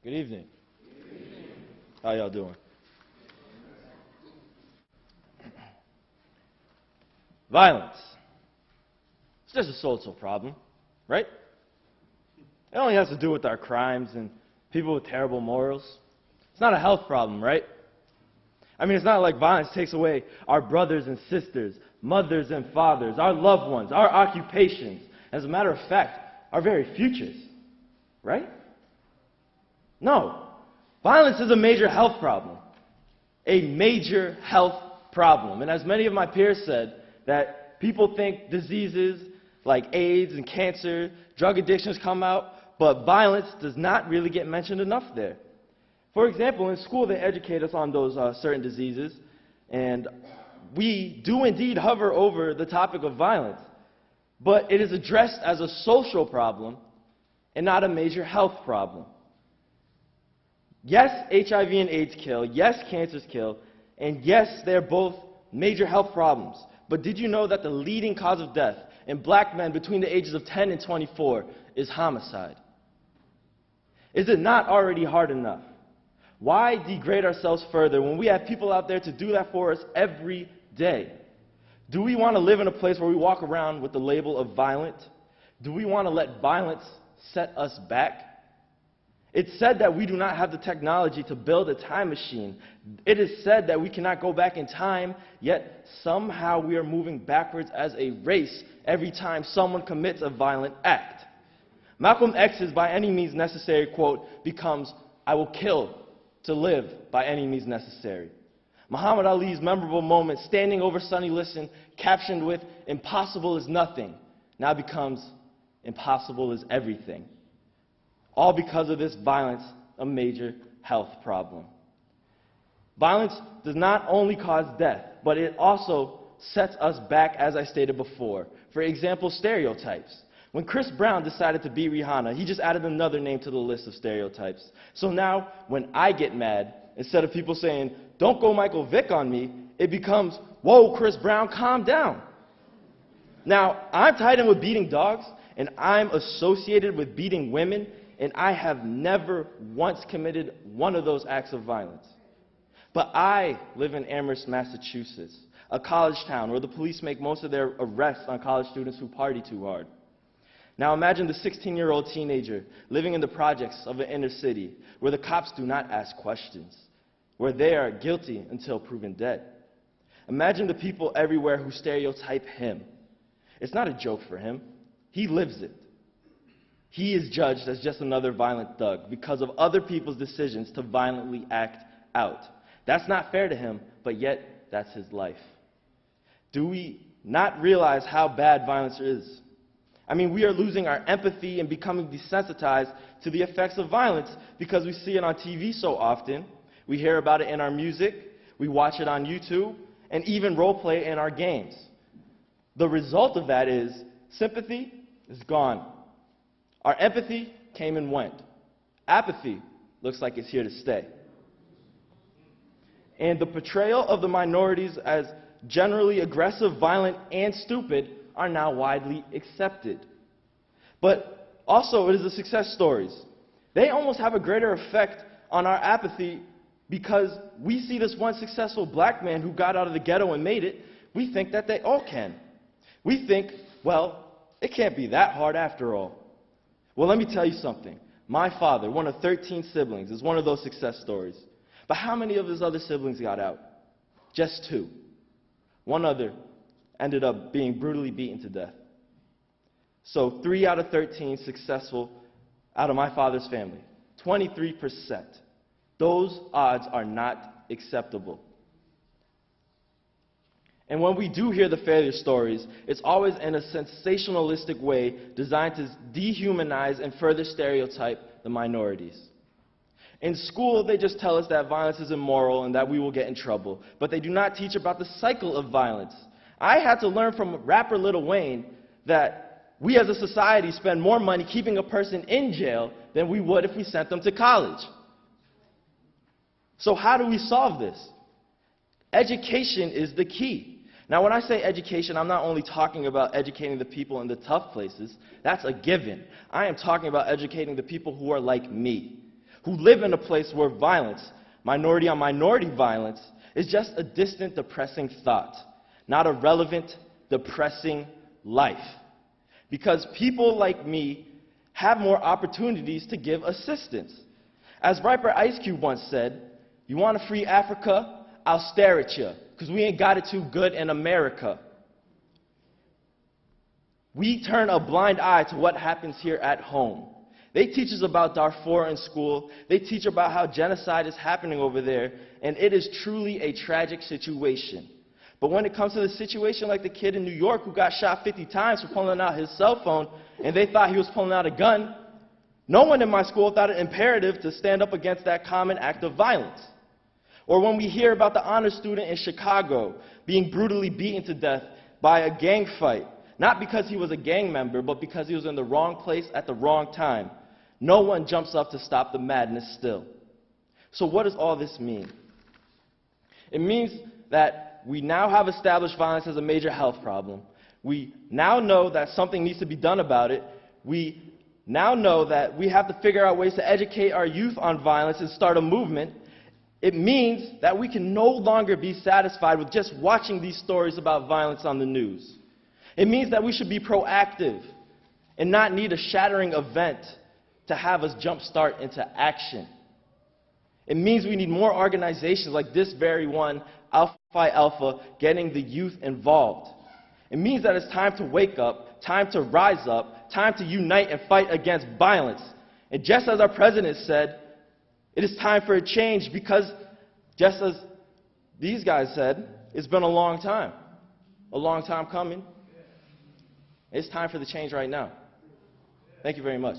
Good evening. How y'all doing? Violence. It's just a social problem, right? It only has to do with our crimes and people with terrible morals. It's not a health problem, right? I mean, it's not like violence takes away our brothers and sisters, mothers and fathers, our loved ones, our occupations. As a matter of fact, our very futures, right? No. Violence is a major health problem. A major health problem. And as many of my peers said, that people think diseases like AIDS and cancer, drug addictions come out, but violence does not really get mentioned enough there. For example, in school they educate us on those certain diseases, and we do indeed hover over the topic of violence, but it is addressed as a social problem and not a major health problem. Yes, HIV and AIDS kill, yes, cancers kill, and yes, they're both major health problems. But did you know that the leading cause of death in black men between the ages of 10 and 24 is homicide? Is it not already hard enough? Why degrade ourselves further when we have people out there to do that for us every day? Do we want to live in a place where we walk around with the label of violent? Do we want to let violence set us back? It's said that we do not have the technology to build a time machine. It is said that we cannot go back in time, yet somehow we are moving backwards as a race every time someone commits a violent act. Malcolm X's "by any means necessary" quote becomes "I will kill to live by any means necessary." Muhammad Ali's memorable moment standing over Sonny Liston, captioned with "impossible is nothing," now becomes "impossible is everything." All because of this violence, a major health problem. Violence does not only cause death, but it also sets us back, as I stated before. For example, stereotypes. When Chris Brown decided to beat Rihanna, he just added another name to the list of stereotypes. So now, when I get mad, instead of people saying, "Don't go Michael Vick on me," it becomes, "Whoa, Chris Brown, calm down." Now, I'm tied in with beating dogs, and I'm associated with beating women, and I have never once committed one of those acts of violence. But I live in Amherst, Massachusetts, a college town where the police make most of their arrests on college students who party too hard. Now imagine the 16-year-old teenager living in the projects of an inner city where the cops do not ask questions, where they are guilty until proven dead. Imagine the people everywhere who stereotype him. It's not a joke for him. He lives it. He is judged as just another violent thug because of other people's decisions to violently act out. That's not fair to him, but yet that's his life. Do we not realize how bad violence is? I mean, we are losing our empathy and becoming desensitized to the effects of violence because we see it on TV so often, we hear about it in our music, we watch it on YouTube, and even role play in our games. The result of that is sympathy is gone. Our empathy came and went. Apathy looks like it's here to stay. And the portrayal of the minorities as generally aggressive, violent, and stupid are now widely accepted. But also, it is the success stories. They almost have a greater effect on our apathy because we see this one successful black man who got out of the ghetto and made it. We think that they all can. We think, well, it can't be that hard after all. Well, let me tell you something. My father, one of 13 siblings, is one of those success stories. But how many of his other siblings got out? Just 2. One other ended up being brutally beaten to death. So 3 out of 13 successful out of my father's family. 23%. Those odds are not acceptable. And when we do hear the failure stories, it's always in a sensationalistic way designed to dehumanize and further stereotype the minorities. In school, they just tell us that violence is immoral and that we will get in trouble, but they do not teach about the cycle of violence. I had to learn from rapper Lil Wayne that we as a society spend more money keeping a person in jail than we would if we sent them to college. So how do we solve this? Education is the key. Now, when I say education, I'm not only talking about educating the people in the tough places. That's a given. I am talking about educating the people who are like me, who live in a place where violence, minority on minority violence, is just a distant, depressing thought, not a relevant, depressing life. Because people like me have more opportunities to give assistance. As Riper Ice Cube once said, "You want to free Africa? I'll stare at you, because we ain't got it too good in America." We turn a blind eye to what happens here at home. They teach us about Darfur in school. They teach about how genocide is happening over there, and it is truly a tragic situation. But when it comes to the situation like the kid in New York who got shot 50 times for pulling out his cell phone, and they thought he was pulling out a gun, no one in my school thought it imperative to stand up against that common act of violence. Or when we hear about the honor student in Chicago being brutally beaten to death by a gang fight, not because he was a gang member, but because he was in the wrong place at the wrong time, no one jumps up to stop the madness still. So what does all this mean? It means that we now have established violence as a major health problem. We now know that something needs to be done about it. We now know that we have to figure out ways to educate our youth on violence and start a movement. It means that we can no longer be satisfied with just watching these stories about violence on the news. It means that we should be proactive and not need a shattering event to have us jump start into action. It means we need more organizations like this very one, Alpha Phi Alpha, getting the youth involved. It means that it's time to wake up, time to rise up, time to unite and fight against violence. And just as our president said, it is time for a change because, just as these guys said, it's been a long time coming. It's time for the change right now. Thank you very much.